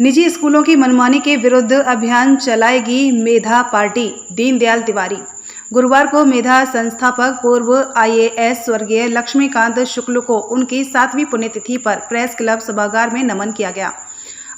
निजी स्कूलों की मनमानी के विरुद्ध अभियान चलाएगी मेधा पार्टी, दीनदयाल तिवारी। गुरुवार को मेधा संस्थापक पूर्व IAS स्वर्गीय लक्ष्मीकांत शुक्ल को उनकी 7वीं पुण्यतिथि पर प्रेस क्लब सभागार में नमन किया गया।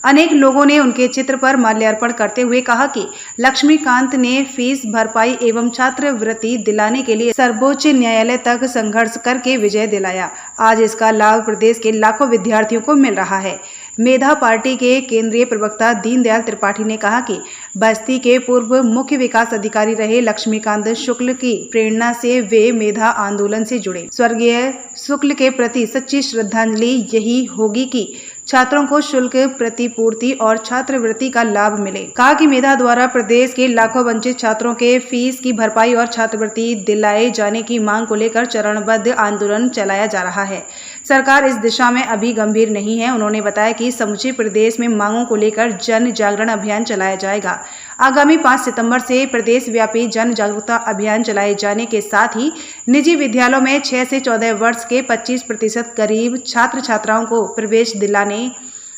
अनेक लोगों ने उनके चित्र पर माल्यार्पण करते हुए कहा कि लक्ष्मीकांत ने फीस भरपाई एवं छात्रवृत्ति दिलाने के लिए सर्वोच्च न्यायालय तक संघर्ष करके विजय दिलाया। आज इसका लाभ प्रदेश के लाखों विद्यार्थियों को मिल रहा है। मेधा पार्टी के केंद्रीय प्रवक्ता दीनदयाल त्रिपाठी ने कहा कि बस्ती के पूर्व मुख्य विकास अधिकारी रहे लक्ष्मीकांत शुक्ल की प्रेरणा से वे मेधा आंदोलन से जुड़े। स्वर्गीय शुक्ल के प्रति सच्ची श्रद्धांजलि यही होगी कि छात्रों को शुल्क प्रतिपूर्ति और छात्रवृत्ति का लाभ मिले। कहा कि मेधा द्वारा प्रदेश के लाखों वंचित छात्रों के फीस की भरपाई और छात्रवृत्ति दिलाए जाने की मांग को लेकर चरणबद्ध आंदोलन चलाया जा रहा है। सरकार इस दिशा में अभी गंभीर नहीं है। उन्होंने बताया कि समूचे प्रदेश में मांगों को लेकर जन जागरण अभियान चलाया जाएगा। आगामी 5 सितंबर से प्रदेश व्यापी जन जागरूकता अभियान चलाए जाने के साथ ही निजी विद्यालयों में 6 से 14 वर्ष के 25% करीब छात्र छात्राओं को प्रवेश दिलाने,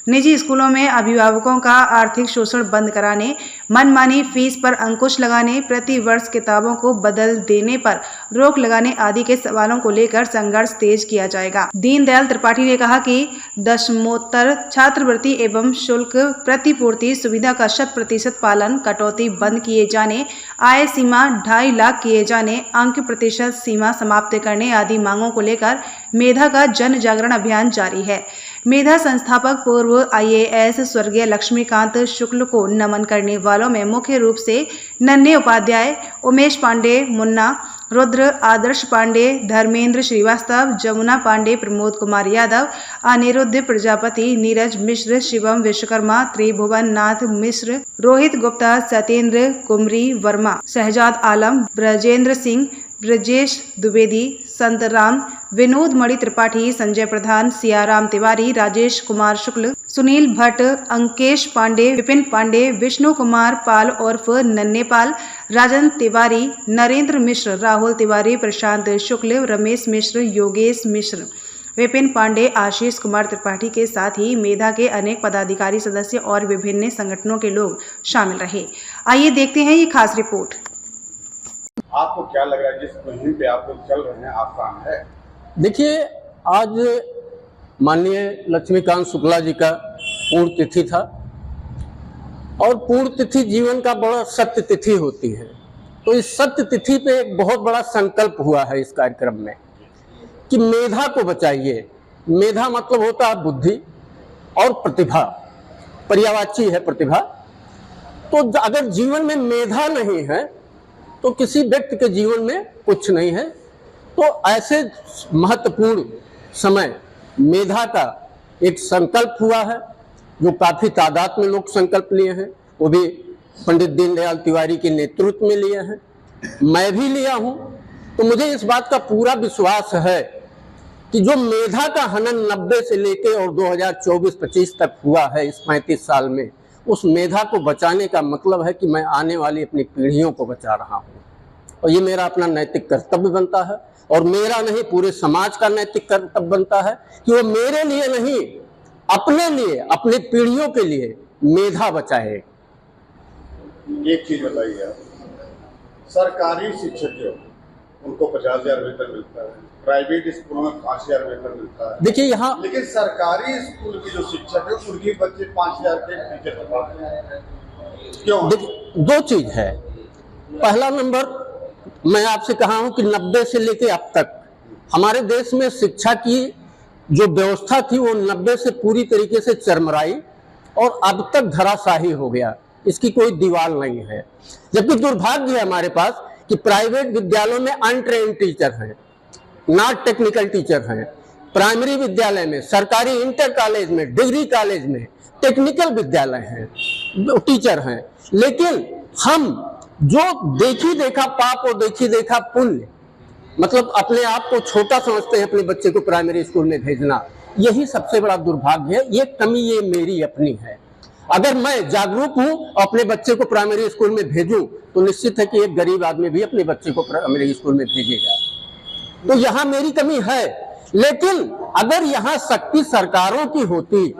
निजी स्कूलों में अभिभावकों का आर्थिक शोषण बंद कराने, मनमानी फीस पर अंकुश लगाने, प्रति वर्ष किताबों को बदल देने पर रोक लगाने आदि के सवालों को लेकर संघर्ष तेज किया जाएगा। दीनदयाल त्रिपाठी ने कहा कि दशमोत्तर छात्रवृत्ति एवं शुल्क प्रतिपूर्ति सुविधा का 100% पालन, कटौती बंद किए जाने, आय सीमा 2.5 लाख किए जाने, अंक प्रतिशत सीमा समाप्त करने आदि मांगों को लेकर मेधा का जन जागरण अभियान जारी है। मेधा संस्थापक पूर्व IAS स्वर्गीय लक्ष्मीकांत शुक्ल को नमन करने वालों में मुख्य रूप से नन्हे उपाध्याय, उमेश पांडे, मुन्ना, रुद्र, आदर्श पांडे, धर्मेंद्र श्रीवास्तव, जमुना पांडे, प्रमोद कुमार यादव, अनिरुद्ध प्रजापति, नीरज मिश्र, शिवम विश्वकर्मा, त्रिभुवन नाथ मिश्र, रोहित गुप्ता, सत्येंद्र कुमरी वर्मा, शहजाद आलम, ब्रजेंद्र सिंह, ब्रजेश द्विवेदी, संतराम, विनोद मणि त्रिपाठी, संजय प्रधान, सियाराम तिवारी, राजेश कुमार शुक्ल, सुनील भट्ट, अंकेश पांडे, विपिन पांडे, विष्णु कुमार पाल उर्फ नन्हे पाल, राजन तिवारी, नरेंद्र मिश्र, राहुल तिवारी, प्रशांत शुक्ल, रमेश मिश्र, योगेश मिश्र, विपिन पांडे, आशीष कुमार त्रिपाठी के साथ ही मेधा के अनेक पदाधिकारी, सदस्य और विभिन्न संगठनों के लोग शामिल रहे। आइए देखते हैं ये खास रिपोर्ट। आपको क्या लग रहा है जिस मुहिम पे आप लोग चल रहे हैं, आसान है? देखिए, आज माननीय लक्ष्मीकांत शुक्ला जी का पूर्ण तिथि था और पूर्ण तिथि जीवन का बड़ा सत्य तिथि होती है। तो इस सत्य तिथि पे एक बहुत बड़ा संकल्प हुआ है इस कार्यक्रम में कि मेधा को बचाइए। मेधा मतलब होता है बुद्धि और प्रतिभा, पर्यायवाची है प्रतिभा। तो अगर जीवन में मेधा नहीं है तो किसी व्यक्ति के जीवन में कुछ नहीं है। तो ऐसे महत्वपूर्ण समय मेधा का एक संकल्प हुआ है जो काफी तादाद में लोग संकल्प लिए हैं, वो भी पंडित दीनदयाल तिवारी के नेतृत्व में लिए हैं, मैं भी लिया हूं। तो मुझे इस बात का पूरा विश्वास है कि जो मेधा का हनन 90 से लेके और 2024-25 तक हुआ है इस 35 साल में, उस मेधा को बचाने का मतलब है कि मैं आने वाली अपनी पीढ़ियों को बचा रहा हूँ। और ये मेरा अपना नैतिक कर्तव्य बनता है और मेरा नहीं पूरे समाज का नैतिक कर्तव्य बनता है कि वो मेरे लिए नहीं, अपने लिए, अपनी पीढ़ियों के लिए मेधा बचाए। एक चीज बताइए आप, सरकारी शिक्षक जो उनको 50,000 वेतन मिलता है, प्राइवेट स्कूलों में 5,000 वेतन मिलता है। देखिए यहाँ, लेकिन सरकारी स्कूल के जो शिक्षक है उनके बच्चे 5,000 के टीचर पढ़ाते हैं, क्यों? देखिए, दो चीज है। पहला नंबर, मैं आपसे कहा हूं कि 90 से लेके अब तक हमारे देश में शिक्षा की जो व्यवस्था थी वो 90 से पूरी तरीके से चरमराई और अब तक धराशाही हो गया। इसकी कोई दीवार नहीं है। जबकि दुर्भाग्य है हमारे पास कि प्राइवेट विद्यालयों में अनट्रेन्ड टीचर हैं, नॉट टेक्निकल टीचर हैं। प्राइमरी विद्यालय में, सरकारी इंटर कॉलेज में, डिग्री कॉलेज में टेक्निकल विद्यालय हैं, टीचर हैं। लेकिन हम जो देखी देखा पाप और देखी देखा पुण्य, मतलब अपने आप को छोटा समझते हैं अपने बच्चे को प्राइमरी स्कूल में भेजना, यही सबसे बड़ा दुर्भाग्य है। ये कमी ये मेरी अपनी है। अगर मैं जागरूक हूं और अपने बच्चे को प्राइमरी स्कूल में भेजूं तो निश्चित है कि एक गरीब आदमी भी अपने बच्चे को प्राइमरी स्कूल में भेजेगा। तो यहाँ मेरी कमी है। लेकिन अगर यहाँ शक्ति सरकारों की होती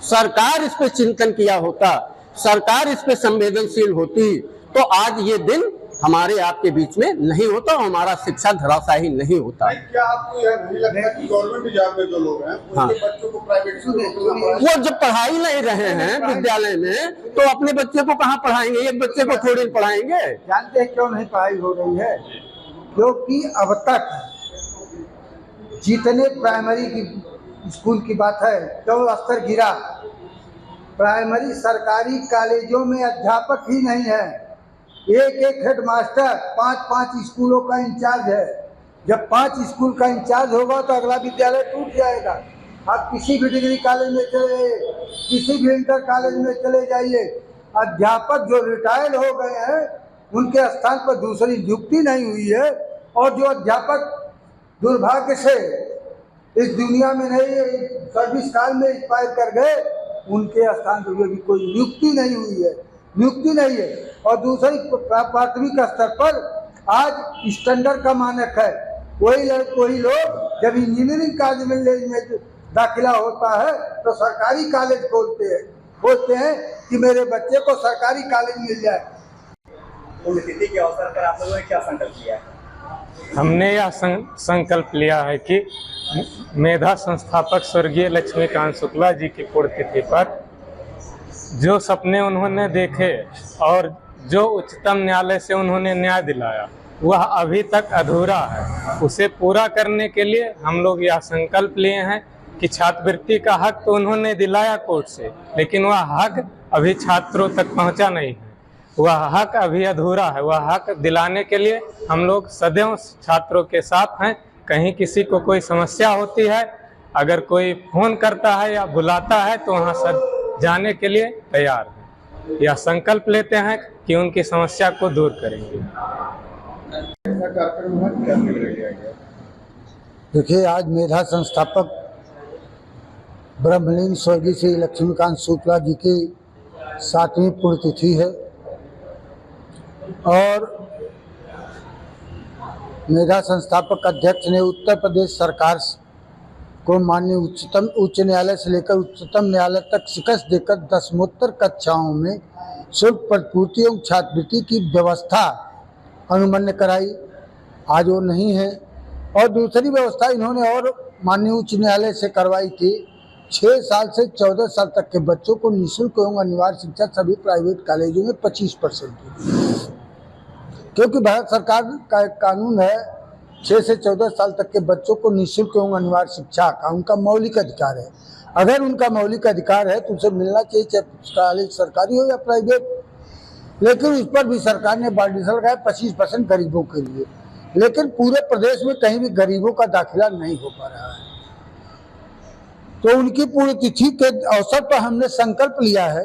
सरकार इस पे चिंतन किया होता, सरकार इस पे संवेदनशील होती, तो आज ये दिन हमारे आपके बीच में नहीं होता, हमारा शिक्षा धराशायी नहीं होता। क्या आपको यह नहीं लगता कि गवर्नमेंट जॉब में जो लोग हैं उनके बच्चों को प्राइवेट स्कूल में वो जब पढ़ाई नहीं रहे हैं विद्यालय में, तो अपने बच्चे को कहाँ पढ़ाएंगे? एक बच्चे को थोड़ी पढ़ाएंगे। जानते हैं क्यों नहीं पढ़ाई हो रही है? क्योंकि अब तक जितने प्राइमरी की स्कूल की बात है, जो स्तर गिरा, प्राइमरी सरकारी कॉलेजों में अध्यापक ही नहीं है। एक हेडमास्टर 5-5 स्कूलों का इंचार्ज है। जब 5 स्कूल का इंचार्ज होगा तो अगला विद्यालय टूट जाएगा। आप किसी भी डिग्री कॉलेज में चले जाइए, किसी भी इंटर कॉलेज में चले जाइए, अध्यापक जो रिटायर्ड हो गए हैं उनके स्थान पर दूसरी नियुक्ति नहीं हुई है, और जो अध्यापक दुर्भाग्य से इस दुनिया में नहीं, सर्विस काल में एक्सपायर कर गए, उनके स्थान पर भी कोई नियुक्ति नहीं हुई है, नियुक्ति नहीं है। और दूसरी प्राथमिक स्तर पर आज स्टैंडर्ड का मानक है। वही लोग जब इंजीनियरिंग कॉलेज में दाखिला होता है तो सरकारी कॉलेज बोलते हैं कि मेरे बच्चे को सरकारी कॉलेज मिल जाए। पुण्यतिथि के अवसर पर आप लोगों ने क्या संकल्प लिया है? हमने यह संकल्प लिया है कि मेधा संस्थापक स्वर्गीय लक्ष्मीकांत शुक्ला जी की पुण्यतिथि पर जो सपने उन्होंने देखे और जो उच्चतम न्यायालय से उन्होंने न्याय दिलाया, वह अभी तक अधूरा है। उसे पूरा करने के लिए हम लोग यह संकल्प लिए हैं कि छात्रवृत्ति का हक तो उन्होंने दिलाया कोर्ट से, लेकिन वह हक अभी छात्रों तक पहुंचा नहीं है। वह हक अभी अधूरा है। वह हक दिलाने के लिए हम लोग सदैव छात्रों के साथ हैं। कहीं किसी को कोई समस्या होती है, अगर कोई फोन करता है या बुलाता है तो वहाँ सब जाने के लिए तैयार हैं। यह संकल्प लेते हैं कि उनकी समस्या को दूर करेंगे। देखिए, आज मेधा संस्थापक ब्रह्मलीन स्वर्गीय श्री लक्ष्मीकांत शुक्ला जी की 7वीं पुण्यतिथि है, और मेधा संस्थापक अध्यक्ष ने उत्तर प्रदेश सरकार को माननीय उच्च न्यायालय से लेकर उच्चतम न्यायालय तक शिकस्त देकर दसमोत्तर कक्षाओं में शुल्क प्रतिपूर्ति एवं छात्रवृत्ति की व्यवस्था अनुमन्य कराई। आज वो नहीं है। और दूसरी व्यवस्था इन्होंने और माननीय उच्च न्यायालय से करवाई थी, 6 साल से 14 साल तक के बच्चों को निःशुल्क एवं अनिवार्य शिक्षा सभी प्राइवेट कॉलेजों में 25% की, क्योंकि भारत सरकार का एक कानून है 6 से 14 साल तक के बच्चों को निःशुल्क एवं अनिवार्य शिक्षा का उनका मौलिक अधिकार है। अगर उनका मौलिक अधिकार है तो उसे मिलना चाहिए, चाहे कॉलेज सरकारी हो या प्राइवेट। लेकिन उस पर भी सरकार ने बांडिशल लगाया 25% गरीबों के लिए, लेकिन पूरे प्रदेश में कहीं भी गरीबों का दाखिला नहीं हो पा रहा है। तो उनकी पुण्यतिथि के अवसर पर हमने संकल्प लिया है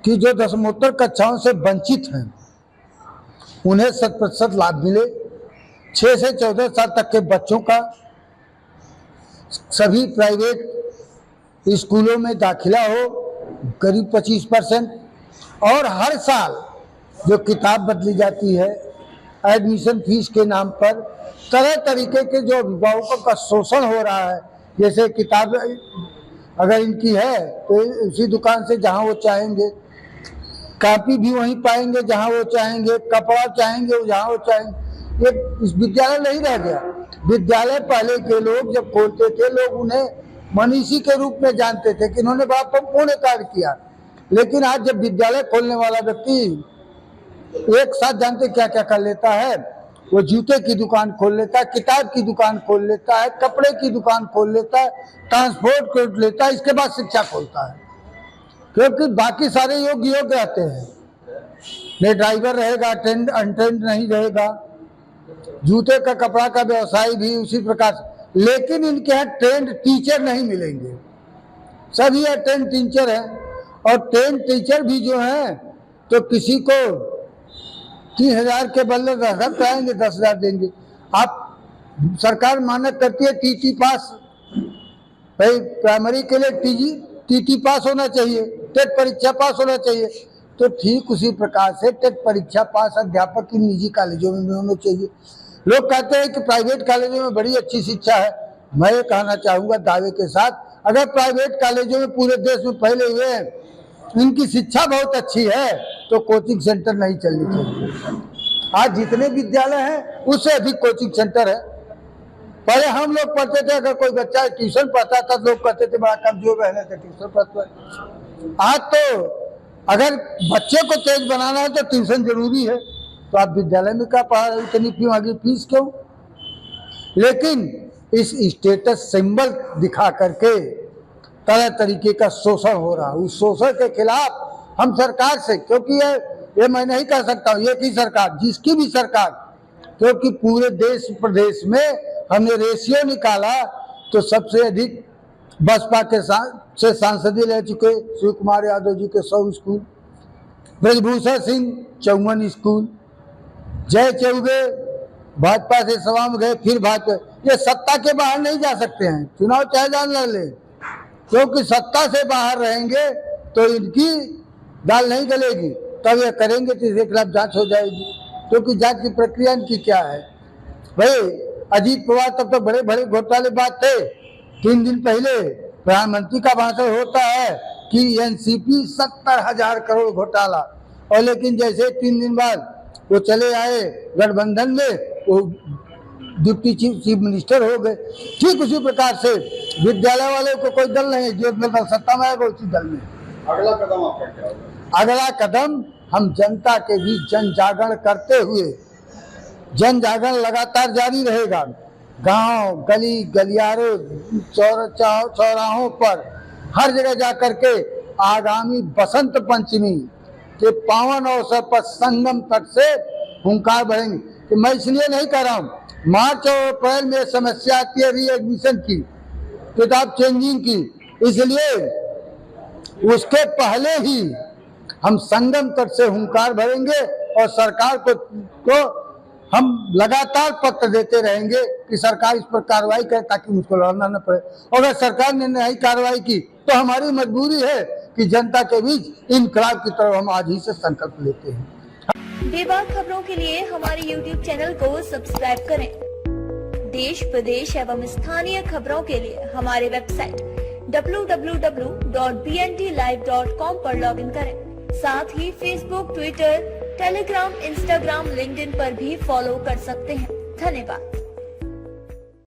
कि जो दसमोत्तर कक्षाओं से वंचित हैं उन्हें 100% लाभ मिले। 6 से 14 साल तक के बच्चों का सभी प्राइवेट स्कूलों में दाखिला हो, करीब 25%। और हर साल जो किताब बदली जाती है एडमिशन फीस के नाम पर, तरह तरीके के जो अभिभावकों का शोषण हो रहा है, जैसे किताब अगर इनकी है तो उसी दुकान से जहां वो चाहेंगे, कॉपी भी वहीं पाएंगे जहां वो चाहेंगे, कपड़ा चाहेंगे जहां वो चाहेंगे। ये इस विद्यालय नहीं रह गया। विद्यालय पहले के लोग जब खोलते थे, लोग उन्हें मनीषी के रूप में जानते थे कि इन्होंने बड़ा पुण्य कार्य किया। लेकिन आज जब विद्यालय खोलने वाला व्यक्ति एक साथ जानते क्या क्या कर लेता है, वो जूते की दुकान खोल लेता है, किताब की दुकान खोल लेता है, कपड़े की दुकान खोल लेता है, ट्रांसपोर्ट खोल लेता है, इसके बाद शिक्षा खोलता है। क्योंकि बाकी सारे योग्य रहते हैं, नहीं ड्राइवर रहेगा, अटेंड नहीं रहेगा, जूते का कपड़ा का व्यवसाय भी उसी प्रकार से। लेकिन इनके यहाँ ट्रेंड टीचर नहीं मिलेंगे, सभी ट्रेंड टीचर हैं। और ट्रेंड टीचर भी जो हैं तो किसी को 3000 के बदले 10,000 कराएंगे, 10,000 देंगे। आप सरकार मानक करती है टीटी पास, भाई प्राइमरी के लिए टीटी पास होना चाहिए, टेट परीक्षा पास होना चाहिए। तो ठीक उसी प्रकार से टेट परीक्षा पास अध्यापक की निजी कॉलेजों में होना चाहिए। लोग कहते हैं कि प्राइवेट कॉलेजों में बड़ी अच्छी शिक्षा है। मैं ये कहना चाहूँगा दावे के साथ, अगर प्राइवेट कॉलेजों में पूरे देश में फैले हुए हैं, इनकी शिक्षा बहुत अच्छी है, तो कोचिंग सेंटर नहीं चलनी चाहिए। आज जितने विद्यालय हैं उससे अधिक कोचिंग सेंटर है। पहले हम लोग पढ़ते थे, अगर कोई बच्चा ट्यूशन पढ़ता था लोग कहते थे बड़ा कमजोर रहने से ट्यूशन पढ़ता है। आज तो अगर बच्चे को तेज बनाना है तो ट्यूशन जरूरी है, तो आप विद्यालय में क्या पढ़ा रहे, इतनी क्यों आगे फीस क्यों? लेकिन इस स्टेटस सिंबल दिखा करके तरह तरीके का शोषण हो रहा है। उस शोषण के खिलाफ हम सरकार से, क्योंकि ये मैं नहीं कह सकता हूँ, एक ही सरकार, जिसकी भी सरकार, क्योंकि पूरे देश प्रदेश में हमने रेशियो निकाला तो सबसे अधिक बसपा के से सांसदीय ले चुके शिव कुमार यादव जी के 100 स्कूल, ब्रजभूषण सिंह 54 स्कूल, जय चौबे भाजपा से सभा में गए, फिर भाजपा, ये सत्ता के बाहर नहीं जा सकते हैं, चुनाव चाहे जान लड़ ले, क्योंकि सत्ता से बाहर रहेंगे तो इनकी दाल नहीं गलेगी, तब ये करेंगे तो इसके खिलाफ जांच हो जाएगी, क्योंकि जांच की प्रक्रिया इनकी क्या है। भाई अजीत पवार तब तो बड़े बड़े घोटाले बात थे, 3 दिन पहले प्रधानमंत्री का भाषण होता है कि एनसीपी 70,000 करोड़ घोटाला, और लेकिन जैसे 3 दिन बाद वो चले आए गठबंधन में, वो डिप्टी चीफ मिनिस्टर हो गए। ठीक उसी प्रकार से विद्यालय वाले को कोई दल नहीं, जो दल सत्ता में आएगा उसी दल में। अगला कदम आपका क्या होगा? अगला कदम हम जनता के बीच जन जागरण करते हुए, जन जागरण लगातार जारी रहेगा। गांव गली गलियारों चौराहों पर हर जगह जाकर के आगामी बसंत पंचमी के पावन अवसर पर संगम तट से हुंकार भरेंगे। कि मैं इसलिए नहीं कह रहा हूँ, मार्च और अप्रैल में समस्या आती है री एडमिशन की, किताब चेंजिंग की, इसलिए उसके पहले ही हम संगम तट से हुंकार भरेंगे और सरकार को हम लगातार पत्र देते रहेंगे कि सरकार इस पर कार्रवाई करे ताकि मुझको लड़ना न पड़े। अगर सरकार ने नहीं कार्रवाई की तो हमारी मजबूरी है कि जनता के बीच इनकलाब की तरफ हम आज ही से संकल्प लेते हैं। बेबाक खबरों के लिए हमारे YouTube चैनल को सब्सक्राइब करें। देश प्रदेश एवं स्थानीय खबरों के लिए हमारे वेबसाइट www.bntlive.com पर लॉगिन करें। साथ ही Facebook, Twitter, Telegram, Instagram, LinkedIn पर भी फॉलो कर सकते हैं। धन्यवाद।